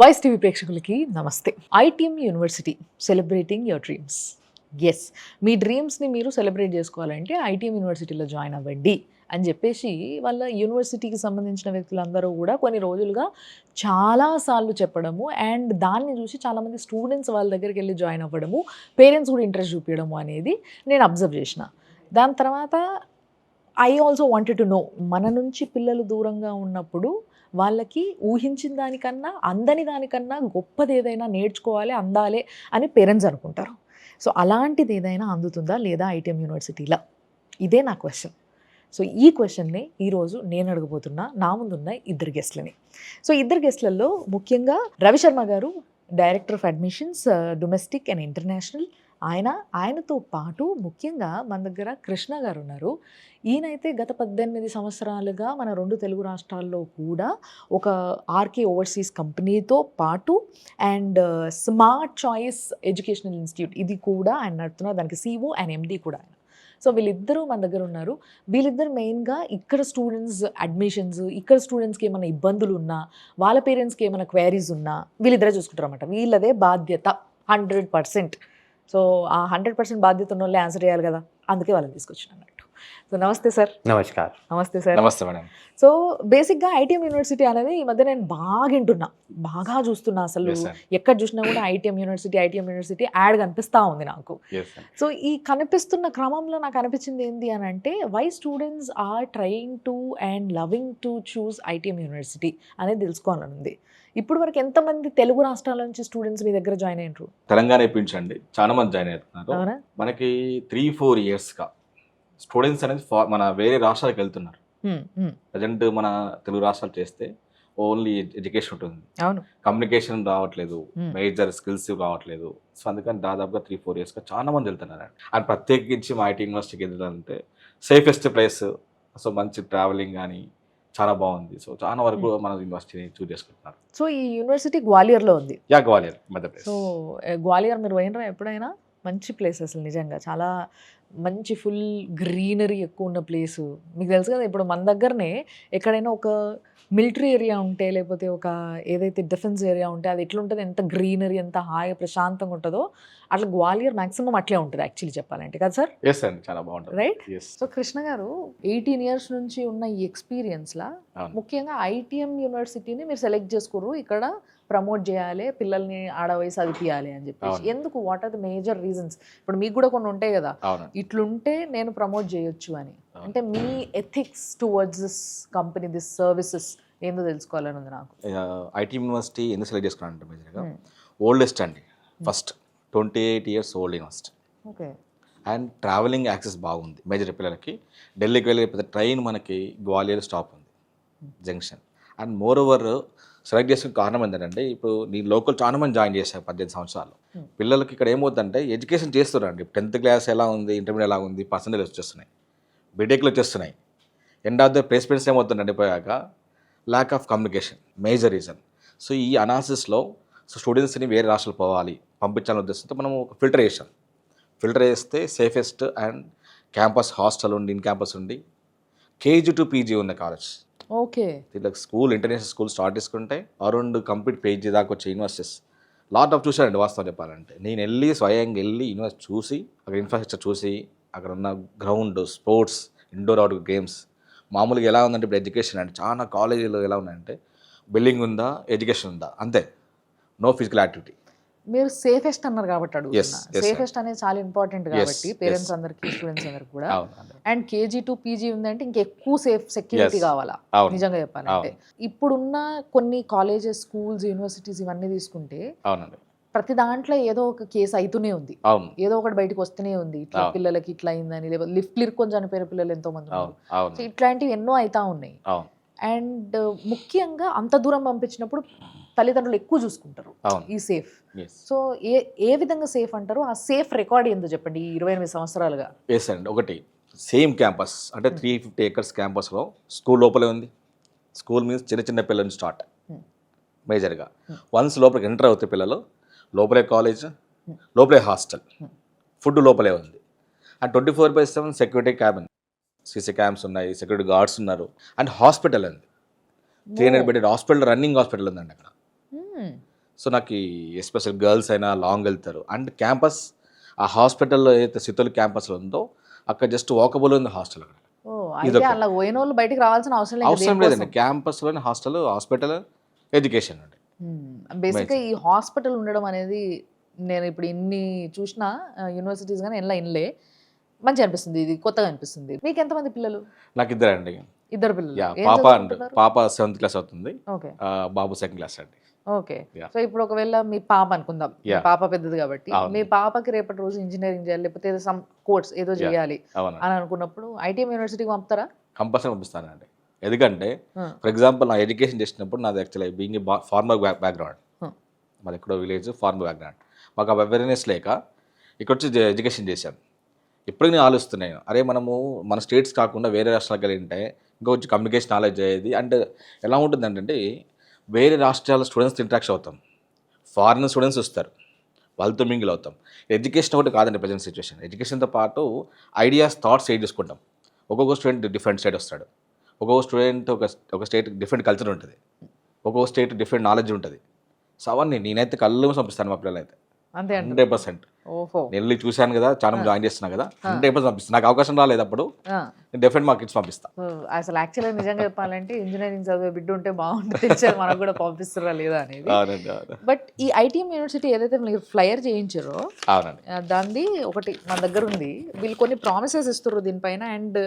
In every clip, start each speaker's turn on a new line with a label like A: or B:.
A: Voice TV ప్రేక్షకులకి నమస్తే. ITM university celebrating your dreams. Yes, మీ డ్రీమ్స్ని మీరు సెలబ్రేట్ చేసుకోవాలంటే ఐటీఎం యూనివర్సిటీలో జాయిన్ అవ్వండి అని చెప్పేసి వాళ్ళ యూనివర్సిటీకి సంబంధించిన వ్యక్తులందరూ కూడా కొన్ని రోజులుగా చాలాసార్లు చెప్పడము, అండ్ దాన్ని చూసి చాలామంది స్టూడెంట్స్ వాళ్ళ దగ్గరికి వెళ్ళి జాయిన్ అవ్వడము, పేరెంట్స్ కూడా ఇంట్రెస్ట్ చూపించడము అనేది నేను అబ్జర్వ్ చేసిన. దాని తర్వాత I also wanted to know, మన నుంచి పిల్లలు దూరంగా ఉన్నప్పుడు వాళ్ళకి ఊహించిన దానికన్నా అందని దానికన్నా గొప్పది ఏదైనా నేర్చుకోవాలి, అందాలి అని పేరెంట్స్ అనుకుంటారు. సో అలాంటిది ఏదైనా అందుతుందా లేదా ఐటీఎం యూనివర్సిటీలో? ఇదే నా క్వశ్చన్. సో ఈ క్వశ్చన్ని ఈరోజు నేను అడగబోతున్నా నా ముందున్న ఇద్దరు గెస్ట్లని. సో ఇద్దరు గెస్ట్లలో ముఖ్యంగా రవిశర్మ గారు, director of admissions domestic and international. ఆయనతో పాటు ముఖ్యంగా మన దగ్గర కృష్ణ గారు ఉన్నారు. ఈయనైతే గత 18 సంవత్సరాలుగా మన 2 తెలుగు రాష్ట్రాల్లో కూడా ఒక ఆర్కే ఓవర్సీస్ కంపెనీతో పాటు and smart choice educational institute ఇది కూడా ఆయన నడుపుతున్నారు. దానికి CEO అండ్ MD కూడా ఆయన. సో వీళ్ళిద్దరూ మన దగ్గర ఉన్నారు. వీళ్ళిద్దరు మెయిన్గా ఇక్కడ స్టూడెంట్స్ అడ్మిషన్స్, ఇక్కడ స్టూడెంట్స్కి ఏమైనా ఇబ్బందులు ఉన్నా, వాళ్ళ పేరెంట్స్కి ఏమైనా క్వైరీస్ ఉన్నా వీళ్ళిద్దరే చూసుకుంటారు అన్నమాట. వీళ్ళదే బాధ్యత 100%. సో ఆ 100% బాధ్యత ఉన్న వాళ్ళే ఆన్సర్ చేయాలి కదా, అందుకే వాళ్ళని తీసుకొచ్చిన అన్నట్టు. సో నమస్తే సార్.
B: నమస్కారం.
A: నమస్తే సార్.
B: నమస్తే మేడం.
A: సో బేసిక్గా ఐటీఎం యూనివర్సిటీ అనేది ఈ మధ్య నేను బాగా చూస్తున్నా. అసలు ఎక్కడ చూసినా కూడా ఐటీఎం యూనివర్సిటీ యాడ్ కనిపిస్తూ ఉంది నాకు. సో ఈ కనిపిస్తున్న క్రమంలో నాకు అనిపించింది ఏంటి అని అంటే, why students are trying to and loving to choose ITM university అనేది తెలుసుకోవాలని ఉంది. ఇప్పుడు వరకు ఎంతమంది తెలుగు రాష్ట్రాల నుంచి స్టూడెంట్స్ మీ దగ్గర జాయిన్ అయ్యారు?
B: తెలంగాణ ఇప్పించండి, చాలా మంది జాయిన్ అవుతున్నారు. మనకి 3-4 ఇయర్స్గా స్టూడెంట్స్ అనేది మన వేరే రాష్ట్రాలకు వెళ్తున్నారు. ప్రజెంట్ మన తెలుగు రాష్ట్రాలు చేస్తే ఓన్లీ ఎడ్యుకేషన్ ఉంటుంది, కమ్యూనికేషన్ రావట్లేదు, మేజర్ స్కిల్స్ రావట్లేదు. సో అందుకని దాదాపుగా 3-4 ఇయర్స్గా చాలా మంది వెళ్తున్నారు. అండ్ ప్రత్యేకించి మా ఐటీ యూనివర్సిటీకి వెళ్ళాలంటే సేఫెస్ట్ ప్లేస్. సో మంచి ట్రావెలింగ్ కానీ చాలా బాగుంది. సో చాలా వరకు మన యూనివర్సిటీని చూస్ చేసుకుంటున్నారు.
A: సో ఈ యూనివర్సిటీ గ్వాలియర్లో ఉంది.
B: గ్వాలియర్ మధ్యప్రదేశ్.
A: సో గ్వాలియర్ మీరు పోయినరా ఎప్పుడైనా? మంచి ప్లేస్ అసలు, నిజంగా చాలా మంచి ఫుల్ గ్రీనరీ ఎక్కువ ఉన్న ప్లేసు. మీకు తెలుసు కదా, ఇప్పుడు మన దగ్గరనే ఎక్కడైనా ఒక మిలిటరీ ఏరియా ఉంటే, లేకపోతే ఒక ఏదైతే డిఫెన్స్ ఏరియా ఉంటే అది ఎట్లుంటుంది, ఎంత గ్రీనరీ, ఎంత హాయిగా ప్రశాంతంగా ఉంటుందో, అట్లా గ్వాలియర్ మ్యాక్సిమం అట్లే ఉంటుంది యాక్చువల్లీ చెప్పాలంటే, కదా సార్?
B: ఎస్ అండి, చాలా బాగుంటుంది.
A: రైట్. సో కృష్ణ గారు 18 ఇయర్స్ నుంచి ఉన్న ఈ ఎక్స్పీరియన్స్లా ముఖ్యంగా ఐటీఎం యూనివర్సిటీని మీరు సెలెక్ట్ చేసుకోరు, ఇక్కడ ప్రమోట్ చేయాలి, పిల్లల్ని ఆడవై చదివియాలి అని చెప్పేసి. ఎందుకు? What are the major reasons? ఇప్పుడు మీకు కూడా కొన్ని ఉంటాయి కదా, ఇట్లుంటే నేను ప్రమోట్ చేయొచ్చు అని. అంటే మీ ethics towards this company, this services ఏందో తెలుసుకోవాలని ఉంది నాకు.
B: ఐటీ యూనివర్సిటీ ఎందుకు సెలెక్ట్ చేసుకున్నానంటే, మేజర్గా ఓల్డెస్ట్ అండి, first 28 years old university.
A: Okay.
B: And travelling access బాగుంది మేజర్ పిల్లలకి. ఢిల్లీకి వెళ్ళే ట్రైన్ మనకి గ్వాలియర్ స్టాప్ ఉంది, junction. And moreover select చేసుకునే కారణం ఏంటంటే, ఇప్పుడు నీ లోకల్ చాలా మంది జాయిన్ చేశారు 18 సంవత్సరాలు పిల్లలకి. ఇక్కడ ఏమవుతుందంటే ఎడ్యుకేషన్ చేస్తున్నారండి. 10th క్లాస్ ఎలా ఉంది, ఇంటర్మీడియట్ ఎలా ఉంది, పర్సంటేజ్ వచ్చేస్తున్నాయి, బీటెక్లు వచ్చేస్తున్నాయి. ఎండ్ ఆఫ్ ద ప్లేస్మెంట్స్ ఏమవుతుందంటే పోయాక lack of communication major reason. So ఈ అనాలిసిస్లో స్టూడెంట్స్ని వేరే రాష్ట్రాలు పోవాలి పంపించాలని ఉద్దేశంతో మనం ఒక ఫిల్టర్ చేసాం. ఫిల్టర్ చేస్తే సేఫెస్ట్ అండ్ క్యాంపస్ హాస్టల్ ఉండి, ఇన్ క్యాంపస్ ఉండి, KG to PG ఉన్న కాలేజ్.
A: ఓకే.
B: వీళ్ళకి స్కూల్, ఇంటర్నేషనల్ స్కూల్ స్టార్ట్ చేసుకుంటే అరౌండ్ కంప్లీట్ PG దాకా వచ్చే యూనివర్సిటీస్ లాట్ ఆఫ్ చూసానండి. వాస్తవం చెప్పాలంటే నేను వెళ్ళి స్వయంగా యూనివర్సిటీ చూసి, అక్కడ ఇన్ఫ్రాస్ట్రక్చర్ చూసి, అక్కడ ఉన్న ground, sports, indoor outdoor games. మామూలుగా ఎలా ఉందంటే ఇప్పుడు ఎడ్యుకేషన్ అంటే చాలా కాలేజీలో ఎలా ఉన్నాయంటే బిల్డింగ్ ఉందా, ఎడ్యుకేషన్ ఉందా, అంతే, నో ఫిజికల్ యాక్టివిటీ.
A: మీరు సేఫెస్ట్ అన్నారు కాబట్టి అడుగుతున్నా. సేఫెస్ట్ అనేది చాలా ఇంపార్టెంట్ కాబట్టి పేరెంట్స్ అందరికి, స్టూడెంట్స్ అందరికి కూడా. అండ్ KG to PG ఉందంటే ఇంకెక్కువ సెక్యూరిటీ కావాలా నిజంగా చెప్పాలంటే. ఇప్పుడున్న కొన్ని కాలేజెస్, స్కూల్స్, యూనివర్సిటీస్ ఇవన్నీ తీసుకుంటే ప్రతి దాంట్లో ఏదో ఒక కేసు అవుతూనే ఉంది, ఏదో ఒకటి బయటకు వస్తూనే ఉంది. ఇట్లా పిల్లలకి ఇట్లా అయిందని, లేకపోతే లిఫ్ట్ లిరుకొని చనిపోయిన పిల్లలు ఎంతో మంది ఉన్నారు. సో ఇట్లాంటివి ఎన్నో అవుతా ఉన్నాయి. అండ్ ముఖ్యంగా అంత దూరం పంపించినప్పుడు తల్లిదండ్రులు ఎక్కువ చూసుకుంటారు ఈ సేఫ్. సో ఏ విధంగా సేఫ్ అంటారు? ఆ సేఫ్ రికార్డ్ ఏందో చెప్పండి ఈ 28 సంవత్సరాలుగా.
B: ఎస్ అండి. ఒకటి సేమ్ క్యాంపస్ అంటే 350 acres క్యాంపస్లో స్కూల్ లోపలే ఉంది. స్కూల్ మీన్స్ చిన్న పిల్లలు స్టార్ట్ మేజర్గా. వన్స్ లోపలికి ఎంటర్ అవుతాయి పిల్లలు, లోపలే కాలేజ్, లోపలే హాస్టల్, ఫుడ్ లోపలే ఉంది. And 24/7 security cabin, CC cams ఉన్నాయి, సెక్యూరిటీ గార్డ్స్ ఉన్నారు. అండ్ హాస్పిటల్ ఉంది, 300 బెడెడ్ హాస్పిటల్, రన్నింగ్ హాస్పిటల్ ఉందండి అక్కడ. సో నాకు ఎస్పెషల్ గర్ల్స్ అయినా లాంగ్ వెళ్తారు. అండ్ క్యాంపస్ ఆ హాస్పిటల్లో ఏదైతే సిద్ధోలి క్యాంపస్లో ఉందో అక్కడ జస్ట్ వాకబుల్ ఉంది హాస్టల్. అక్కడ
A: ఓ అయితే అలా పోయిన వాళ్ళు బయటికి రావాల్సిన అవసరం లేదు
B: అవసరం లేదండి. క్యాంపస్లోనే హాస్పిటల్ ఎడ్యుకేషన్ అండి.
A: బేసిక్గా ఈ హాస్పిటల్ ఉండడం అనేది నేను ఇప్పుడు ఇన్ని చూసిన యూనివర్సిటీస్ కానీ ఎలా ఇన్లే మంచి అనిపిస్తుంది, ఇది కొత్తగా అనిపిస్తుంది. మీకు ఎంతమంది పిల్లలు?
B: నాకు ఇద్దరండి.
A: ఇద్దరు పిల్లలు.
B: పాప 7th క్లాస్ అవుతుంది,
A: ఓకే
B: బాబు 2nd క్లాస్ అండి.
A: ఓకే. సో ఇప్పుడు ఒకవేళ మీ పాప అనుకుందాం, మీ పాప పెద్దది కాబట్టి మీ పాపకి రేపటి రోజు ఇంజనీరింగ్ చేయాలి లేకపోతే ఏదో సమ్ కోర్స్ ఏదో చేయాలి అని అనుకున్నప్పుడు ఐటీఎం యూనివర్సిటీకి పంపుతారా?
B: కంపల్సరీ పంపిస్తానండి. ఎందుకంటే ఫర్ ఎగ్జాంపుల్ నా ఎడ్యుకేషన్ చేసినప్పుడు నాది యాక్చువల్లీ బీయింగ్ ఫార్మర్ బ్యాక్గ్రౌండ్, మాది ఎక్కడో విలేజ్ ఫార్మర్ బ్యాక్గ్రౌండ్. మాకు ఆ అవేర్నెస్ లేక ఇక్కడ వచ్చి ఎడ్యుకేషన్ చేశాను. ఇప్పుడు నేను ఆలోచిస్తున్నాను, అరే మనము మన స్టేట్స్ కాకుండా వేరే రాష్ట్రాలకు వెళ్ళింటే ఇంకొంచెం కమ్యూనికేషన్ నాలెడ్జ్ అయ్యేది. అండ్ ఎలా ఉంటుందంటే వేరే రాష్ట్రాల స్టూడెంట్స్ ఇంట్రాక్షన్ అవుతాం, ఫారిన్ స్టూడెంట్స్ వస్తారు, వాళ్ళతో మింగిల్ అవుతాం. ఎడ్యుకేషన్ ఒకటి కాదండి ప్రజెంట్ సిచ్యువేషన్. ఎడ్యుకేషన్తో పాటు ఐడియాస్, థాట్స్ షేర్ చేసుకుంటాం. ఒక్కొక్క స్టూడెంట్ డిఫరెంట్ స్టేట్ వస్తాడు, ఒక్కొక్క స్టూడెంట్ ఒక స్టేట్ డిఫరెంట్ కల్చర్ ఉంటుంది, ఒక్కొక్క స్టేట్ డిఫరెంట్ నాలెడ్జ్ ఉంటుంది. సో అవన్నీ నేనైతే కళ్ళు పంపిస్తాను మా పిల్లలు అయితే
A: అంతే
B: 100%.
A: ఓహో
B: నేను వెళ్ళి చూశాను కదా, చాలా జాయిన్ చేస్తున్నా కదా, 100% పంపిస్తాను. నాకు అవకాశం రాలేదు అప్పుడు, నేను డెఫినెట్ మా కిడ్స్ పంపిస్తాను.
A: అసలు యాక్చువల్గా నిజంగా చెప్పాలంటే ఇంజనీరింగ్ చదివే బిడ్డ ఉంటే బాగుంటుంది, తెలిసేది మనకు కూడా పంపిస్తారా లేదా అనేది. బట్ ఈ ఐటీఎం యూనివర్సిటీ ఏదైతే మీరు ఫ్లైయర్ చేయించారో దాన్ని ఒకటి మన దగ్గర ఉంది. వీళ్ళు కొన్ని ప్రామిసెస్ ఇస్తారు దీనిపైన, అండ్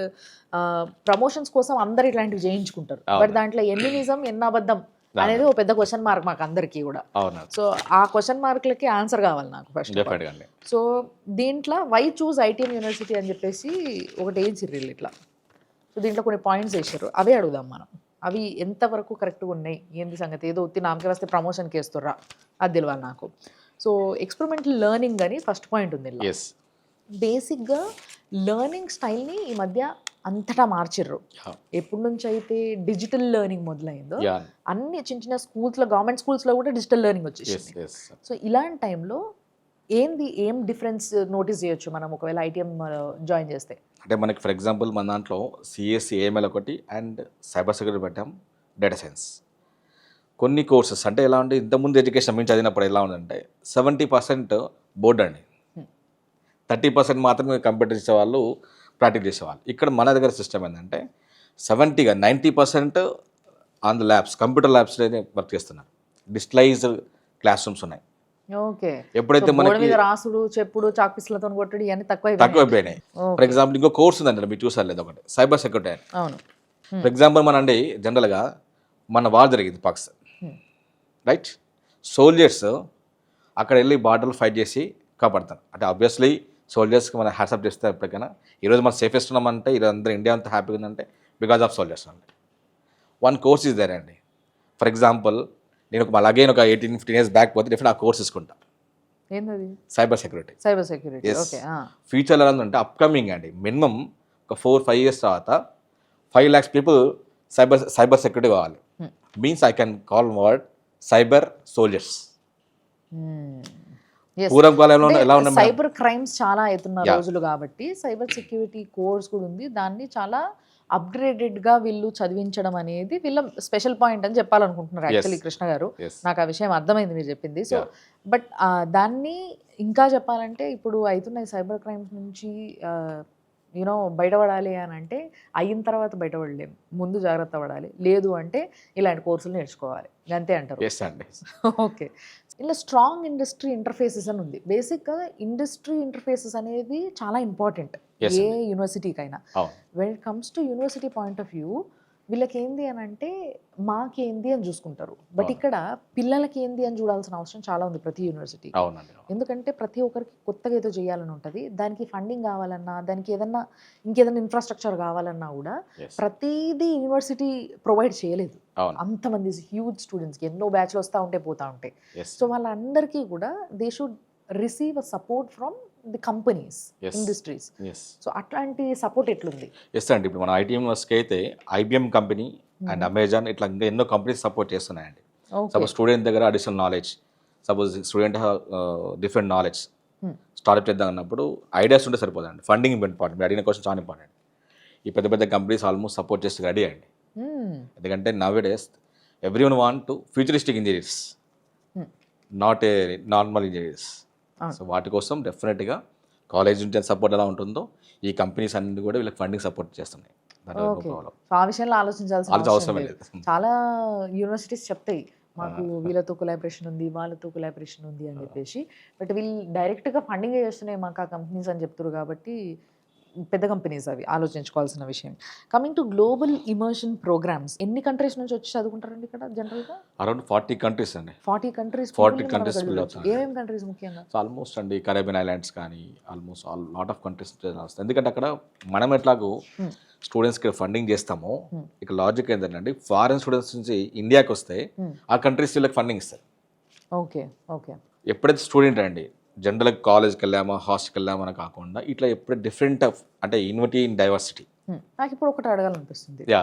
A: ప్రమోషన్స్ కోసం అందరు ఇట్లాంటివి చేయించుకుంటారు. బట్ దాంట్లో ఎన్ని నిజం ఎన్ని అబద్ధం అనేది ఒక పెద్ద క్వశ్చన్ మార్క్ మాకు అందరికీ కూడా. సో ఆ క్వశ్చన్ మార్క్లకి ఆన్సర్ కావాలి నాకు ఫస్ట్. సో దీంట్లో వై చూస్ ఐటీఎం యూనివర్సిటీ అని చెప్పేసి ఒకటి వేయించారు వీళ్ళు ఇట్లా. సో దీంట్లో కొన్ని పాయింట్స్ వేసారు, అవే అడుగుదాం మనం. అవి ఎంతవరకు కరెక్ట్గా ఉన్నాయి, ఏంది సంగతి, ఏదో ఉత్తి నామకే వస్తే ప్రమోషన్కి వేస్తుర్రా అది తెలియాలి నాకు. సో ఎక్స్పెరిమెంటల్ లెర్నింగ్ అని ఫస్ట్ పాయింట్ ఉంది. బేసిక్గా లెర్నింగ్ స్టైల్ని ఈ మధ్య అంతటా మార్చిర్రు. ఎప్పటి నుంచి అయితే డిజిటల్ లెర్నింగ్ మొదలైందో అన్ని చిన్న చిన్న స్కూల్స్లో, గవర్నమెంట్ స్కూల్స్లో కూడా డిజిటల్ లెర్నింగ్ వచ్చేసింది. సో ఇలాంటి టైంలో ఏం డిఫరెన్స్ నోటీస్ చేయొచ్చు మనం ఒకవేళ ఐటీఎం జాయిన్ చేస్తే?
B: అంటే మనకి ఫర్ ఎగ్జాంపుల్ మన దాంట్లో సిఎస్సి ఏఎంఎల్ ఒకటి అండ్ సైబర్ సెక్యూరిటీ పెట్టాం, డేటా సైన్స్. కొన్ని కోర్సెస్ అంటే ఎలా అంటే ఇంతకుముందు ఎడ్యుకేషన్ మేము చదివినప్పుడు ఎలా ఉందంటే 70% బోర్డ్ అండి, 30% మాత్రమే కంప్యూటర్ చేసేవాళ్ళు, ప్రాక్టీస్ చేసేవాళ్ళు. ఇక్కడ మన దగ్గర సిస్టమ్ ఏంటంటే 90% ఆన్ ద ల్యాబ్స్, కంప్యూటర్ ల్యాబ్స్లోనే వర్క్ చేస్తున్నారు. డిజిటలైజ్డ్ క్లాస్ రూమ్స్ ఉన్నాయి.
A: ఓకే.
B: ఎప్పుడైతే మనకి
A: రాసుడు, చెప్పుడు, చాక్పీస్లతో కొట్టడు ఇవన్నీ
B: తక్కువైపోయినాయి. ఫర్ ఎగ్జాంపుల్ ఇంకో కోర్స్ ఉందంటే మీరు చూసారు లేదు, ఒకటి సైబర్ సెక్యూరిటీ అని.
A: అవును.
B: ఫర్ ఎగ్జాంపుల్ మన అండి జనరల్గా మన వార్ జరిగింది పాకిస్తాన్, రైట్? సోల్జర్స్ అక్కడ వెళ్ళి బార్డర్లు ఫైట్ చేసి కాపాడతారు. అంటే ఆబ్వియస్లీ సోల్జర్స్కి మనం హ్యాట్సప్ చేస్తే ఎప్పటికైనా ఈరోజు మనం సేఫెస్ట్ ఉన్నామంటే, ఈరోజు అందరూ ఇండియా అంతా హ్యాపీగా ఉందంటే బికాజ్ ఆఫ్ సోల్జర్స్ అండి. వన్ కోర్స్ ఇస్ దేర్ అండి. ఫర్ ఎగ్జాంపుల్ నేను అలాగే ఒక 18-15 years బ్యాక్ పోతే డెఫినెట్ ఆ కోర్స్ తీసుకుంటా.
A: ఏంటది?
B: Cyber security.
A: Cyber security. Okay.
B: ఫ్యూచర్లో ఎలా ఉందంటే అప్కమింగ్ అండి, మినిమం ఒక 4-5 years తర్వాత 5 lakhs people సైబర్ సెక్యూరిటీ కావాలి. Means I can call word cyber soldiers.
A: Cyber crimes చాలా అవుతున్న రోజులు కాబట్టి సైబర్ సెక్యూరిటీ కోర్స్ కూడా ఉంది. దాన్ని చాలా అప్గ్రేడెడ్గా వీళ్ళు చదివించడం అనేది వీళ్ళ స్పెషల్ పాయింట్ అని చెప్పాలనుకుంటున్నారు యాక్చువల్లీ కృష్ణ గారు. నాకు ఆ విషయం అర్థమైంది మీరు చెప్పింది. సో బట్ దాన్ని ఇంకా చెప్పాలంటే ఇప్పుడు అవుతున్న సైబర్ క్రైమ్స్ నుంచి యూనో బయటపడాలి అని అంటే అయిన తర్వాత బయటపడలేము, ముందు జాగ్రత్త పడాలి. లేదు అంటే ఇలాంటి కోర్సులు నేర్చుకోవాలి, అంతే అంటారు. ఓకే. ఇలా స్ట్రాంగ్ ఇండస్ట్రీ ఇంటర్ఫేసెస్ అని ఉంది. బేసిక్గా ఇండస్ట్రీ ఇంటర్ఫేసెస్ అనేది చాలా ఇంపార్టెంట్ ఏ యూనివర్సిటీకైనా. When it comes to university point of view వీళ్ళకి ఏంది అని అంటే మాకేంది అని చూసుకుంటారు. బట్ ఇక్కడ పిల్లలకి ఏంది అని చూడాల్సిన అవసరం చాలా ఉంది ప్రతి యూనివర్సిటీ. ఎందుకంటే ప్రతి ఒక్కరికి కొత్తగా ఏదో చేయాలని ఉంటుంది. దానికి ఫండింగ్ కావాలన్నా, దానికి ఇంకేదైనా ఇన్ఫ్రాస్ట్రక్చర్ కావాలన్నా కూడా ప్రతిదీ యూనివర్సిటీ ప్రొవైడ్ చేయలేదు. అంతమంది హ్యూజ్ స్టూడెంట్స్కి ఎన్నో బ్యాచ్లు వస్తూ ఉంటే పోతూ ఉంటాయి. సో వాళ్ళందరికీ కూడా they should receive a support from the companies, industries. So అట్లాంటి సపోర్ట్ ఎట్లుంది?
B: ఎస్ అండి. ఇప్పుడు మన ఐటీ యూనివర్సిటీకి అయితే ఐబిఎం కంపెనీ అండ్ అమెజాన్ ఇట్లా ఇంకా ఎన్నో కంపెనీస్ సపోర్ట్ చేస్తున్నాయండి. సపోజ్ స్టూడెంట్ దగ్గర additional knowledge, suppose student different knowledge startup చేద్దాం అన్నప్పుడు ఐడియాస్ ఉంటే సరిపోదండి, ఫండింగ్ ఇంపార్టెంట్. మీరు అడిగిన క్వశ్చన్ చాలా ఇంపార్టెంట్. ఈ పెద్ద పెద్ద కంపెనీస్ ఆల్మోస్ట్ సపోర్ట్ చేసి రెడీ అండి. ఎందుకంటే now days every one want to futuristic engineers. Not a normal engineers.
A: అవును.
B: సో వాటి కోసం డెఫినెట్గా కాలేజ్ నుంచి సపోర్ట్ ఎలా ఉంటుందో ఈ కంపెనీస్ అన్ని కూడా వీళ్ళకి ఫండింగ్ సపోర్ట్ చేస్తున్నాయి. దాంట్లో నో
A: ఓకే.
B: ప్రాబ్లం.
A: సో ఆ విషయంలో ఆలోచించాల్సిన
B: వాళ్ళకి
A: అవసరం
B: అవసరమే
A: లేదు.
B: లేదు.
A: చాలా యూనివర్సిటీస్ చెప్తాయి మాకు వీళ్ళతో కొలాబరేషన్ ఉంది, వాళ్ళతో కొలాబరేషన్ ఉంది అని చెప్పేసి. బట్ వీళ్ళు డైరెక్ట్గా ఫండింగ్ చేస్తున్నాయి మాకు ఆ కంపెనీస్ అని చెప్తారు కాబట్టి పెద్ద కంపెనీస్ అవి ఆలోచించుకోవాల్సిన విషయం. Coming to global immersion programs, ఎన్ని కంట్రీస్ నుంచి వచ్చి చదువుకుంటారండి ఇక్కడ జనరల్గా?
B: అరౌండ్ 40 కంట్రీస్ అండి.
A: 40 కంట్రీస్
B: 40 countries fill అవుతాయి.
A: ఏమేమి కంట్రీస్ ముఖ్యంగా?
B: సో ఆల్మోస్ట్ అండి కరేబియన్ ఐలాండ్స్ కానీ ఆల్మోస్ట్ లాట్ ఆఫ్ కంట్రీస్ వస్తాయి. ఎందుకంటే అక్కడ మనం ఎట్లాగో స్టూడెంట్స్కి ఫండింగ్ చేస్తామో ఇక లాజిక్ ఏంటంటే ఫారెన్ స్టూడెంట్స్ నుంచి ఇండియాకి వస్తే ఆ కంట్రీస్ వీళ్ళకి ఫండింగ్ ఇస్తారు.
A: Okay okay.
B: ఎప్పుడైతే స్టూడెంట్ అండి జనరల్గా కాలేజ్కి వెళ్ళామా హాస్టల్కి వెళ్ళామా అని కాకుండా ఇట్లా ఎప్పుడు డిఫరెంట్ అంటే ఇన్విటీ ఇన్ డైవర్సిటీ.
A: నాకు ఇప్పుడు ఒకటి అడగాలనిపిస్తుంది.
B: యా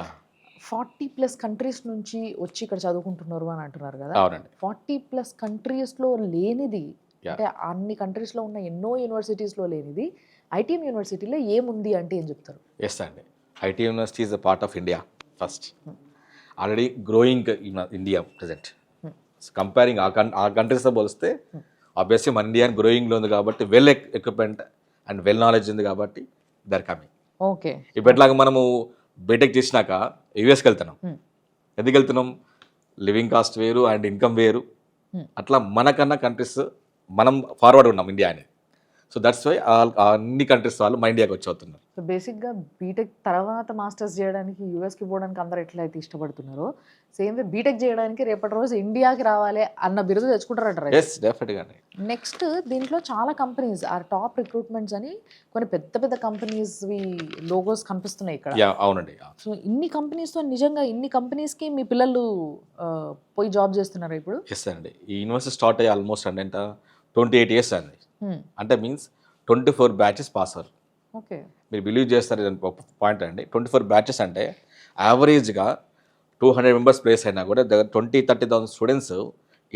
A: 40+ కంట్రీస్ నుంచి వచ్చి ఇక్కడ చదువుకుంటున్నారు అని అంటున్నారు కదా.
B: అవునండి.
A: 40+ కంట్రీస్లో లేనిది,
B: Yeah.
A: అంటే అన్ని కంట్రీస్లో ఉన్న ఎన్నో యూనివర్సిటీస్లో లేనిది ఐటీఎం యూనివర్సిటీలో ఏముంది అంటే ఏం చెప్తారు?
B: ఎస్ అండి. IT university is a part of India first. Already growing in India present. Comparing ఆ కంట్రీస్తో పోలిస్తే ఆబ్వియస్లీ మన ఇండియా గ్రోయింగ్లో ఉంది కాబట్టి well equipment and well knowledge ఉంది కాబట్టి దర్ కమింగ్.
A: ఓకే.
B: ఇప్పుడు ఎట్లాగా మనము బీటెక్ చేసినాక యూఎస్కి వెళ్తున్నాం. ఎందుకు వెళ్తున్నాం? లివింగ్ కాస్ట్ వేరు అండ్ ఇన్కమ్ వేరు. అట్లా మనకన్నా కంట్రీస్ మనం ఫార్వర్డ్ ఉన్నాం ఇండియా అని. సో దట్స్ వై అన్ని కంట్రీస్ వాళ్ళు మన ఇండియాకి వచ్చి అవుతున్నారు.
A: సో బేసిక్గా బీటెక్ తర్వాత మాస్టర్స్ చేయడానికి యూఎస్కి పోవడానికి అందరూ ఎట్లయితే ఇష్టపడుతున్నారో సేమ్ వే బీటెక్ చేయడానికి రేపటి రోజు ఇండియాకి రావాలి అన్న బిరుదు తెచ్చుకుంటారంటారు.
B: ఎస్ డెఫినెట్గా అండి.
A: నెక్స్ట్ దీంట్లో చాలా కంపెనీస్ ఆర్ టాప్ రిక్రూట్మెంట్స్ అని కొన్ని పెద్ద పెద్ద కంపెనీస్వి లోగోస్ కనిపిస్తున్నాయి ఇక్కడ.
B: యా అవునండి.
A: సో ఇన్ని కంపెనీస్తో నిజంగా ఇన్ని కంపెనీస్కి మీ పిల్లలు పోయి జాబ్ చేస్తున్నారు ఇప్పుడు?
B: ఎస్ అండి. ఈ యూనివర్సిటీ స్టార్ట్ అయ్యి ఆల్మోస్ట్ అంటే ఎంత 28 years అండి. అంటే మీన్స్ 24 బ్యాచెస్ పాస్ అవ్వరు.
A: ఓకే.
B: మీరు బిలీవ్ చేస్తారు పాయింట్ అండి. 24 బ్యాచెస్ అంటే యావరేజ్గా 200 మెంబర్స్ ప్లేస్ అయినా కూడా దగ్గర 20,000-30,000 స్టూడెంట్స్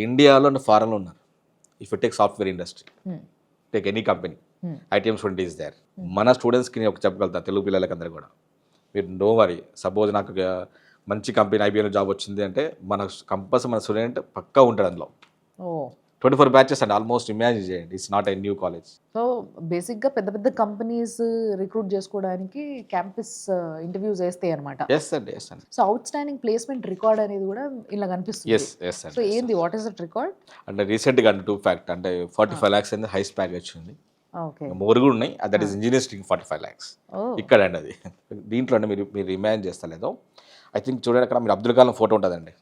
B: ఇండియాలో అండ్ ఫారెన్లో ఉన్నారు. If you take software industry, take any company, ITM student is there. మన స్టూడెంట్స్కి నేను ఒక చెప్పగలుగుతా తెలుగు పిల్లలకి అందరూ కూడా, మీరు నో వరీ. సపోజ్ నాకు మంచి కంపెనీ ఐబీఎంలో జాబ్ వచ్చింది అంటే మన కంపల్సరీ మన స్టూడెంట్ పక్కా ఉంటాడు అందులో. 24 బ్యాచెస్ అండి. ఆల్మోస్ట్ ఇమాజిన్ చేయండి. It's not a new college.
A: So బేసిక్గా పెద్ద పెద్ద కంపెనీస్ రిక్రూట్ చేసుకోవడానికి క్యాంపస్ ఇంటర్వ్యూస్ వేస్తాయి అనమాట.
B: ఎస్ అండి. ఎస్ అండి.
A: So out standing placement record అనేది కూడా ఇలా కనిపిస్తుంది.
B: ఎస్ ఎస్
A: సో
B: అండి.
A: ఏంది, వాట్ ఈస్ దట్ రికార్డ్?
B: అంటే రీసెంట్గా అంటే 2 fact అంటే 45 lakhs అనేది హైస్ట్ ప్యాకేజ్ ఉంది.
A: ఓకే.
B: మోర్ కూడా ఉన్నాయి. దట్ ఈస్ ఇంజనీరింగ్ 45 lakhs ఇక్కడ అండి. అది దీంట్లో అండి మీరు ఇమాజిన్ చేస్తలేదో ఐ థింక్ చూడండి అక్కడ మీరు అబ్దుల్ కలాం ఫోటో ఉంటుందండి.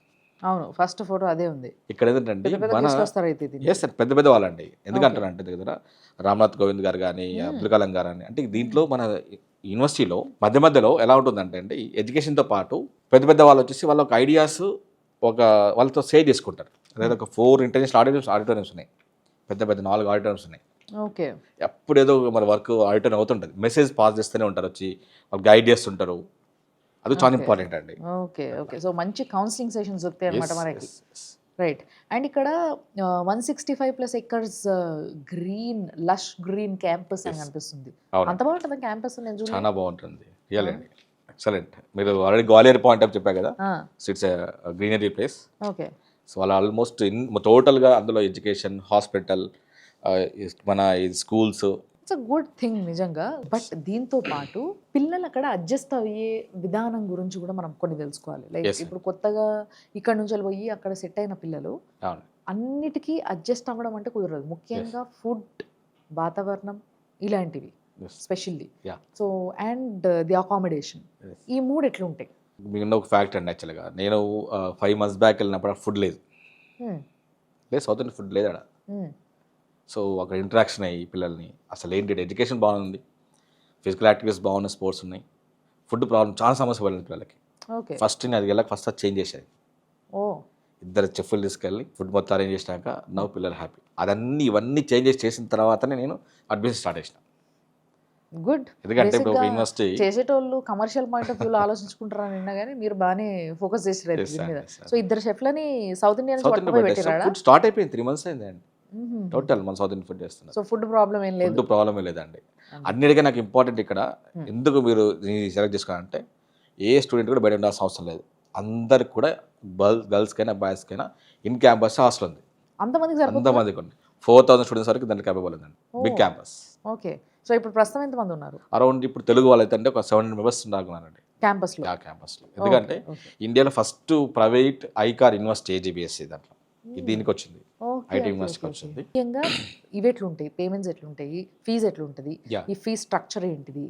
A: అవును, ఫస్ట్ ఫోటో అదే ఉంది.
B: ఇక్కడ ఏంటంటే మన
A: అయితే
B: ఎస్ సార్ పెద్ద పెద్ద వాళ్ళండి. ఎందుకంటారంటే దగ్గర రామ్నాథ్ కోవింద్ గారు కానీ అబ్దుల్ కలాం గారు అని. అంటే దీంట్లో మన యూనివర్సిటీలో మధ్య మధ్యలో ఎలా ఉంటుందంటే అండి ఎడ్యుకేషన్తో పాటు పెద్ద పెద్ద వాళ్ళు వచ్చేసి వాళ్ళ ఒక ఐడియాస్ వాళ్ళతో షేర్ చేసుకుంటారు. అదే ఒక 4 ఇంటర్నేషనల్ ఆడిటోరియంస్ ఉన్నాయి. పెద్ద పెద్ద 4 ఆడిటోరియంస్ ఉన్నాయి.
A: ఓకే.
B: ఎప్పుడు ఏదో మన వర్క్ ఆడిటోరియం అవుతుంటుంది. మెసేజ్ పాస్ చేస్తూనే ఉంటారు, వచ్చి వాళ్ళు గైడ్ చేస్తుంటారు. అది చాలా ఇంపార్టెంట్ అండి.
A: Okay okay. సో మంచి కౌన్సిలింగ్ సెషన్స్ వస్తాయి అనమాట మనకి. రైట్. అండ్ ఇక్కడ 165+ acres green lush green campus అని అనిపిస్తుంది. అంత బాగుంటుంది క్యాంపస్? నేను
B: చాలా బాగుంటుంది. రియల్ అండి, ఎక్సలెంట్. మీరు ఆల్రెడీ గ్వాలియర్ పాయింట్ ఆఫ్ చెప్పా కదా, it's greenery place.
A: Okay.
B: So వాళ్ళు ఆల్మోస్ట్ టోటల్గా అందులో ఎడ్యుకేషన్, హాస్పిటల్, మన schools.
A: It's a good thing నిజంగా. బట్ దీంతో పాటు పిల్లలు అక్కడ అడ్జస్ట్ అయ్యే విధానం గురించి కూడా మనం కొన్ని తెలుసుకోవాలి. లైక్ ఇప్పుడు కొత్తగా ఇక్కడ నుంచి పోయి అక్కడ సెట్ అయిన పిల్లలు అన్నిటికీ అడ్జస్ట్ అవ్వడం అంటే కుదరదు. ముఖ్యంగా ఫుడ్, వాతావరణం ఇలాంటివి specially. So and the accommodation, ఈ 3 ఎట్లుంటాయి?
B: మీకు ఒక ఫ్యాక్ట్ అండి. యాక్చువల్గా నేను 5 months బ్యాక్ వెళ్ళినప్పుడు ఫుడ్ లేదు. సౌత్ ఇండియన్ ఫుడ్ లేదు అక్కడ. సో అక్కడ ఇంటరాక్షన్ అయ్యి పిల్లల్ని అసలు ఏంటి ఎడ్యుకేషన్ బాగుంది, ఫిజికల్ యాక్టివిటీస్ బాగున్నాయి, స్పోర్ట్స్ ఉన్నాయి. ఫుడ్ ప్రాబ్లం చాలా సమస్య పడింది పిల్లలకి. ఫస్ట్ నేను అది వెళ్ళక ఫస్ట్ అది చేంజ్ చేసేది. 2 చెఫ్లు తీసుకెళ్ళి ఫుడ్ మొత్తం అరేంజ్ చేసినాక నవ్వు పిల్లలు హ్యాపీ. ఇవన్నీ చేంజెస్ చేసిన తర్వాతనే నేను అడ్మిషన్ స్టార్ట్ చేసిన.
A: గుడ్.
B: ఎందుకంటే ఇప్పుడు ఒక యూనివర్సిటీ
A: చేసేటోళ్ళు కమర్షియల్ పాయింట్ ఆఫ్ వ్యూలో ఆలోచించుకుంటారని నిన్న, కానీ మీరు బాగానే ఫోకస్ చేసారు దీని మీద. సో 2 చెఫ్లని సౌత్ ఇండియన్
B: ఫుడ్ స్టార్ట్ అయిపోయింది. 3 months అయిందండి టోటల్ మన సౌత్ ఇండియన్ ఫుడ్ చేస్తున్నారు.
A: సో ఫుడ్ ప్రాబ్లం ఏం లేదు,
B: ఫుడ్ ప్రాబ్లమే లేదండి. అన్నిటికీ నాకు ఇంపార్టెంట్ ఇక్కడ ఎందుకు మీరు సెలెక్ట్ చేసుకోవాలంటే ఏ స్టూడెంట్ కూడా బయట ఉండాల్సిన అవసరం లేదు. అందరికి కూడా గర్ల్స్కైనా బాయ్స్కైనా ఇన్ క్యాంపస్ హాస్టల్ ఉంది.
A: అంతమందికి సరిపోతుందా?
B: అంతమందికి ఉంది. 4000 స్టూడెంట్స్ వరకు దాంట్లో క్యాపబుల్ ఉందండి. బిగ్
A: ఓ.
B: క్యాంపస్.
A: ఓకే. సో ఇప్పుడు ప్రస్తుతం ఎంతమంది ఉన్నారు
B: అరౌండ్ ఇప్పుడు తెలుగు వాళ్ళైతే అంటే ఒక 700 మెంబర్స్ ఉన్నారండి
A: క్యాంపస్లో?
B: ఆ క్యాంపస్లో. ఎందుకంటే ఇండియాలో first private ICAR university AG BSc దాంట్లో దీనికి వచ్చింది, ఐటీ యూనివర్సిటీకి వచ్చింది.
A: ముఖ్యంగా ఇవి ఎట్లుంటాయి, పేమెంట్స్ ఎట్లుంటాయి, ఫీజు ఎట్లుంటుంది,
B: Yeah.
A: ఈ ఫీజ్ స్ట్రక్చర్ ఏంటిది?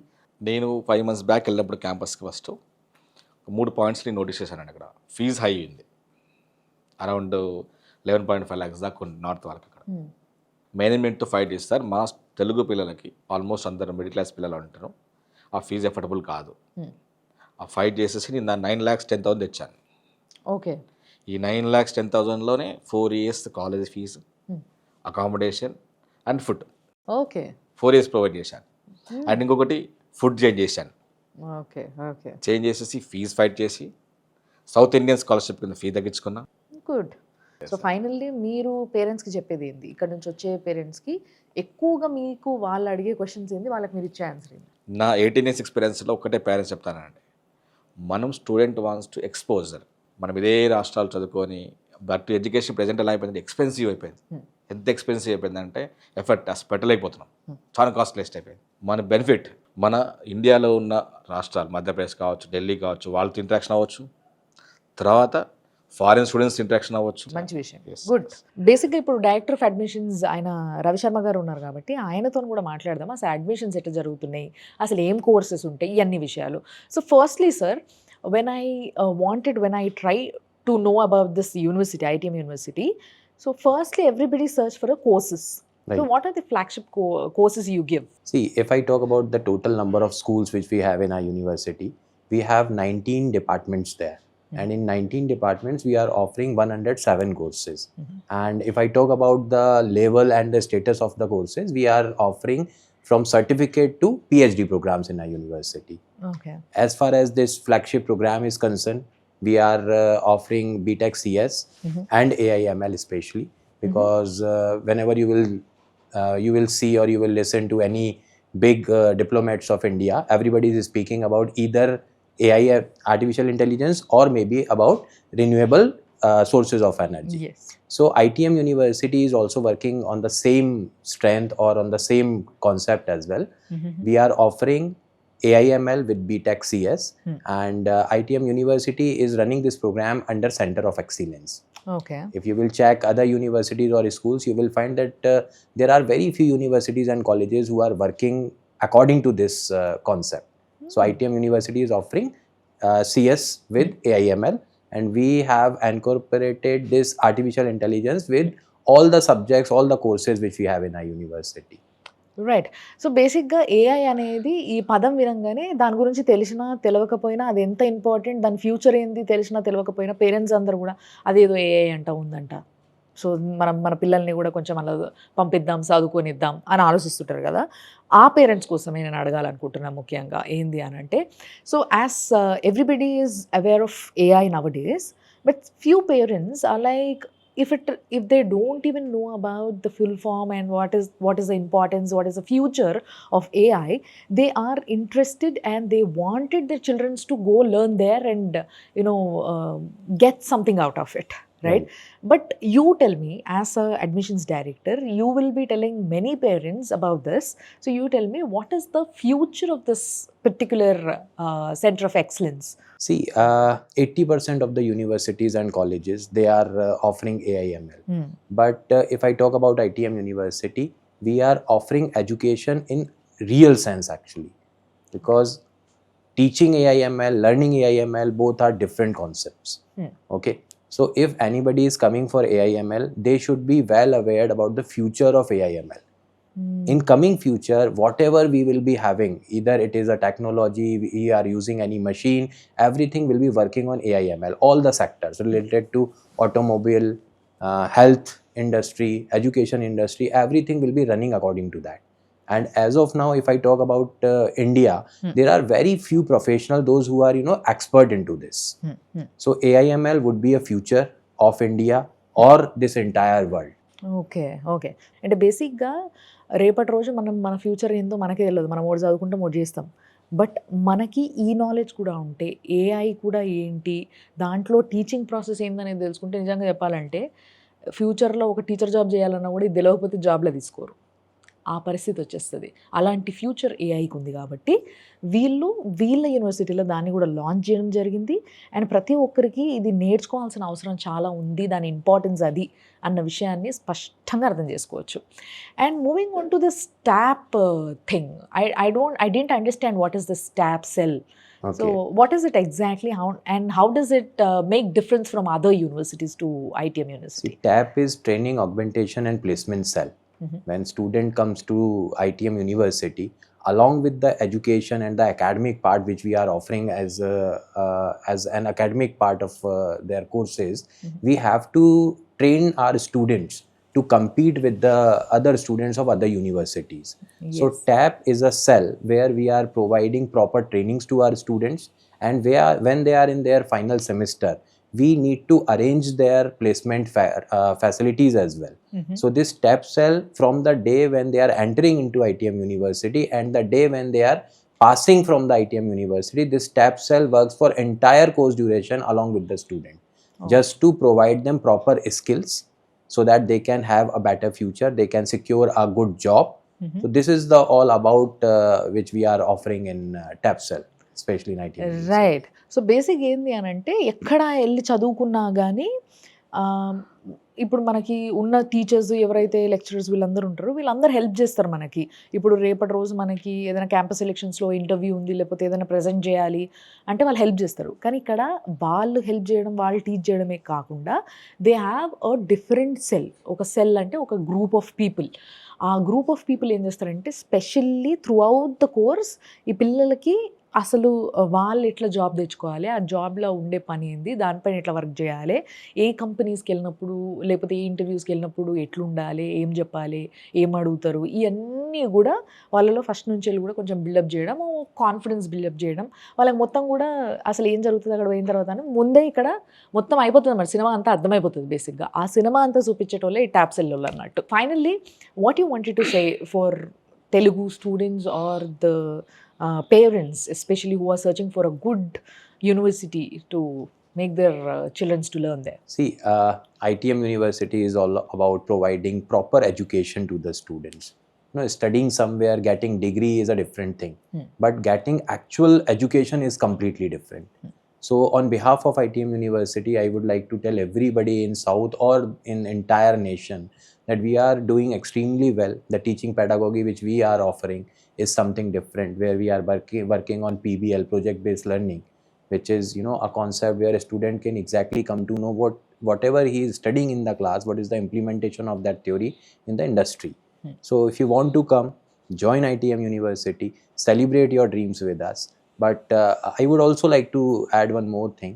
B: నేను 5 months బ్యాక్ వెళ్ళినప్పుడు క్యాంపస్కి ఫస్ట్ 3 పాయింట్స్ నేను నోటీస్ చేశానండి. అక్కడ ఫీజ్ హై ఉంది, అరౌండ్ 11.5 lakhs దాకా ఉంది నార్త్ వాళ్ళకి. అక్కడ మేనేజ్మెంట్తో ఫైట్ చేస్తారు. మా తెలుగు పిల్లలకి ఆల్మోస్ట్ అందరు మిడిల్ క్లాస్ పిల్లలు అంటారు, ఆ ఫీజు ఎఫర్డబుల్ కాదు. ఆ ఫైట్ చేసేసి నేను 9,10,000 తెచ్చాను.
A: ఓకే.
B: ఈ 9,10,000లోనే 4 years college fees, accommodation and food
A: okay.
B: 4 years provide చేశాను. అండ్ ఇంకొకటి ఫుడ్ చేంజ్ చేశాను.
A: ఓకే. ఓకే.
B: చేంజ్ చేసేసి ఫీజు ఫైట్ చేసి సౌత్ ఇండియన్ స్కాలర్షిప్ కింద ఫీ తగ్గించుకున్నా.
A: గుడ్. సో ఫైనల్లీ మీరు పేరెంట్స్కి చెప్పేది ఏంది? ఇక్కడ నుంచి వచ్చే పేరెంట్స్కి ఎక్కువగా మీకు వాళ్ళు అడిగే క్వశ్చన్స్ ఏంది, వాళ్ళకి మీరు ఇచ్చే ఆన్సర్ ఏంది?
B: నా 18 years ఎక్స్పీరియన్స్లో ఒకటే పేరెంట్స్ చెప్తానండి, మనం స్టూడెంట్ వాన్స్ టు ఎక్స్పోజర్. మనం ఇదే రాష్ట్రాలు చదువుకొని బట్ ఎడ్యుకేషన్ ప్రజెంట్ ఎలా అయిపోయింది, ఎక్స్పెన్సివ్ అయిపోయింది. ఎంత ఎక్స్పెన్సివ్ అయిపోయిందంటే ఎఫర్ట్ అసలు పెట్టలేకపోతున్నాం, చాలా కాస్ట్లీస్ట్ అయిపోయింది. మన బెనిఫిట్ మన ఇండియాలో ఉన్న రాష్ట్రాలు, మధ్యప్రదేశ్ కావచ్చు, ఢిల్లీ కావచ్చు, వాళ్ళతో ఇంటరాక్షన్ అవ్వచ్చు, తర్వాత ఫారిన్ స్టూడెంట్స్ ఇంటరాక్షన్ అవ్వచ్చు.
A: మంచి విషయం. గుడ్. బేసిక్గా ఇప్పుడు డైరెక్టర్ ఆఫ్ అడ్మిషన్స్ ఆయన రవిశర్మ గారు ఉన్నారు కాబట్టి ఆయనతో కూడా మాట్లాడదాం. అసలు అడ్మిషన్స్ ఎట్లా జరుగుతున్నాయి, అసలు ఏం కోర్సెస్ ఉంటాయి, ఇవన్నీ విషయాలు. So firstly sir, when I try to know about this university, ITM University, so firstly everybody search for a courses. So
C: Right.
A: what are the flagship courses you give?
C: See, if I talk about the total number of schools which we have in our university, we have 19 departments there. And in 19 departments, we are offering 107 courses. And if I talk about the level and the status of the courses, we are offering from certificate to PhD programs in our university.
A: Okay.
C: As far as this flagship program is concerned, we are offering BTech CS and AIML especially, because whenever you will see or you will listen to any big diplomats of India, everybody is speaking about either AI, artificial intelligence, or maybe about renewable sources of energy.
A: Yes.
C: So ITM University is also working on the same strength or on the same concept as well. We are offering AIML with BTech CS, and ITM University is running this program under Center of Excellence.
A: Okay.
C: If you will check other universities or schools, you will find that there are very few universities and colleges who are working according to this concept. So ITM University is offering CS with AIML, and we have incorporated this artificial intelligence with all the subjects, all the courses which we have in our university.
A: Right. So బేసిక్గా AI అనేది ఈ పదం వినంగానే దాని గురించి తెలిసినా తెలియకపోయినా అది ఎంత ఇంపార్టెంట్, దాని ఫ్యూచర్ ఏంది తెలిసినా తెలియకపోయినా పేరెంట్స్ అందరూ కూడా అదేదో ఏఐ అంట ఉందంట, సో మనం మన పిల్లల్ని కూడా కొంచెం అలా పంపిద్దాం, చదువుకొనిద్దాం అని ఆలోచిస్తుంటారు కదా. ఆ పేరెంట్స్ కోసమే నేను అడగాలనుకుంటున్నాను ముఖ్యంగా ఏంది అని అంటే, so as everybody is aware of AI nowadays, but few parents are like, if they don't even know about the full form and what is the importance, what is the future of AI, they are interested and they wanted their children to go learn there and get something out of it, right? But you tell me, as a admissions director, you will be telling many parents about this, so you tell me, what is the future of this particular center of excellence?
C: See, 80% of the universities and colleges, they are offering AIML. But if I talk about ITM University, we are offering education in real sense actually, because teaching AIML, learning AIML, both are different concepts. Okay. So if anybody is coming for AIML, they should be well aware about the future of AIML. In coming future, whatever we will be having, either it is a technology, we are using any machine, everything will be working on AIML. All the sectors related to automobile, health industry, education industry, everything will be running according to that. And as of now, if I talk about India, there are very few professionals, those who are expert into this. So AIML would be a future of India or this entire world.
A: Okay. Okay. అంటే బేసిక్గా రేపటి రోజు మన future ఏందో మనకే తెలియదు, మనం ఒకటి చదువుకుంటాం ఒకటి చేస్తాం, బట్ మనకి ఈ నాలెడ్జ్ కూడా ఉంటే ఏఐ కూడా ఏంటి, దాంట్లో టీచింగ్ ప్రాసెస్ ఏందనేది తెలుసుకుంటే నిజంగా చెప్పాలంటే ఫ్యూచర్లో ఒక టీచర్ జాబ్ చేయాలన్నా కూడా ఇది తెలియకపోతే జాబ్లో తీసుకోరు, ఆ పరిస్థితి వచ్చేస్తుంది. అలాంటి ఫ్యూచర్ ఏఐకి ఉంది కాబట్టి వీళ్ళ యూనివర్సిటీలో దాన్ని కూడా లాంచ్ చేయడం జరిగింది. అండ్ ప్రతి ఒక్కరికి ఇది నేర్చుకోవాల్సిన అవసరం చాలా ఉంది, దాని ఇంపార్టెన్స్ అది అన్న విషయాన్ని స్పష్టంగా అర్థం చేసుకోవచ్చు. And moving on to this tap thing, I don't understand what is this tap cell. So what is it exactly, how does it make difference from other universities to ITM University?
C: See, TAP is Training Augmentation and Placement Cell. When student comes to ITM University, along with the education and the academic part which we are offering as an academic part of their courses, we have to train our students to compete with the other students of other universities. So TAP is a cell where we are providing proper trainings to our students, and when they are in their final semester, we need to arrange their placement facilities as well. So this TAP cell, from the day when they are entering into ITM University and the day when they are passing from the ITM University, this TAP cell works for entire course duration along with the student, just to provide them proper skills so that they can have a better future, they can secure a good job. So this is the all about which we are offering in TAP cell, especially in ITM University.
A: Right. So basic ఏంది అని అంటే ఎక్కడ వెళ్ళి చదువుకున్నా కానీ ఇప్పుడు మనకి ఉన్న టీచర్స్ ఎవరైతే లెక్చరర్స్ వీళ్ళందరూ ఉంటారో వీళ్ళందరూ హెల్ప్ చేస్తారు మనకి. ఇప్పుడు రేపటి రోజు మనకి ఏదైనా క్యాంపస్ ఎలక్షన్స్లో ఇంటర్వ్యూ ఉంది, లేకపోతే ఏదైనా ప్రజెంట్ చేయాలి అంటే వాళ్ళు హెల్ప్ చేస్తారు. కానీ ఇక్కడ వాళ్ళు హెల్ప్ చేయడం, వాళ్ళు టీచ్ చేయడమే కాకుండా they have a different cell. ఒక సెల్ అంటే ఒక గ్రూప్ ఆఫ్ పీపుల్. ఆ గ్రూప్ ఆఫ్ పీపుల్ ఏం చేస్తారంటే specially through out the course ఈ పిల్లలకి అసలు వాళ్ళు ఎట్లా జాబ్ తెచ్చుకోవాలి, ఆ జాబ్లో ఉండే పని ఏంది, దానిపైన ఎట్లా వర్క్ చేయాలి, ఏ కంపెనీస్కి వెళ్ళినప్పుడు లేకపోతే ఏ ఇంటర్వ్యూస్కి వెళ్ళినప్పుడు ఎట్లుండాలి, ఏం చెప్పాలి, ఏం అడుగుతారు, ఇవన్నీ కూడా వాళ్ళలో ఫస్ట్ నుంచి వెళ్ళి కూడా కొంచెం బిల్డప్ చేయడం, కాన్ఫిడెన్స్ బిల్డప్ చేయడం, వాళ్ళకి మొత్తం కూడా అసలు ఏం జరుగుతుంది అక్కడ పోయిన తర్వాత అని ముందే ఇక్కడ మొత్తం అయిపోతుంది అన్నమాట. సినిమా అంతా అర్థమైపోతుంది బేసిక్గా. ఆ సినిమా అంతా చూపించేటోళ్ళే ఈ ట్యాప్ సెల్ అన్నట్టు. Finally what you wanted to say for Telugu students or the parents especially who are searching for a good university to make their children to learn there?
C: See, ITM University is all about providing proper education to the students. Studying somewhere, getting degree is a different thing, but getting actual education is completely different. So on behalf of ITM University, I would like to tell everybody in South or in entire nation that we are doing extremely well. The teaching pedagogy which we are offering is something different, where we are working on PBL, project-based learning, which is a concept where a student can exactly come to know whatever he is studying in the class, what is the implementation of that theory in the industry. So if you want to come, join ITM University, celebrate your dreams with us. But I would also like to add one more thing.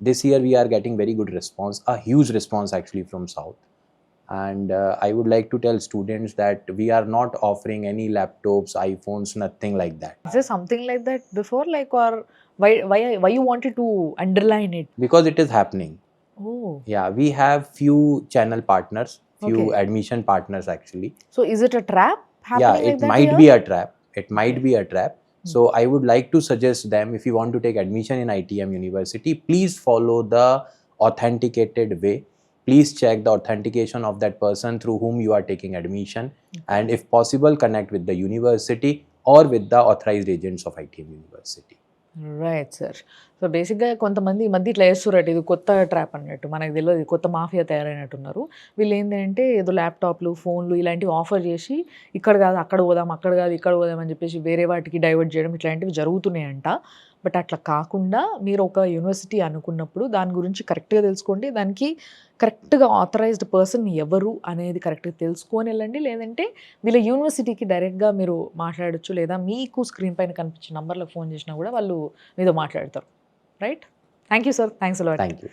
C: This year we are getting very good response, a huge response actually from South. And I would like to tell students that we are not offering any laptops, iPhones, nothing like that.
A: Is there something like that before, like, or why you wanted to underline it?
C: Because it is happening.
A: Oh.
C: Yeah, we have few channel partners, few
A: Okay.
C: admission partners actually.
A: So is it a trap happening
C: Yeah,
A: like
C: it
A: that
C: might
A: here?
C: be a trap. It might be a trap. So I would like to suggest them, if you want to take admission in ITM University, please follow the authenticated way. Please check the authentication of that person through whom you are taking admission, and if possible, connect with the university or with the authorized agents of ITM University.
A: Right sir. So బేసిక్గా కొంతమంది ఈ మధ్య ఇట్లా వేస్తున్నట్టు ఇది కొత్త trap అన్నట్టు, మనకు తెలియదు, కొత్త మాఫియా తయారైనట్టున్నారు. వీళ్ళు ఏంటంటే ఏదో ల్యాప్టాప్లు, ఫోన్లు ఇలాంటివి ఆఫర్ చేసి ఇక్కడ కాదు అక్కడ పోదాం, అక్కడ కాదు ఇక్కడ పోదాం అని చెప్పేసి వేరే వాటికి డైవర్ట్ చేయడం ఇట్లాంటివి జరుగుతున్నాయంట. బట్ అట్లా కాకుండా మీరు ఒక యూనివర్సిటీ అనుకున్నప్పుడు దాని గురించి కరెక్ట్గా తెలుసుకోండి, దానికి కరెక్ట్గా ఆథరైజ్డ్ పర్సన్ ఎవరు అనేది కరెక్ట్గా తెలుసుకొని వెళ్ళండి. లేదంటే వీళ్ళ యూనివర్సిటీకి డైరెక్ట్గా మీరు మాట్లాడచ్చు, లేదా మీకు స్క్రీన్ పైన కనిపించే నంబర్లకు ఫోన్ చేసినా కూడా వాళ్ళు మీతో మాట్లాడతారు. Right? Thank you sir. Thanks a lot.
C: Thank you.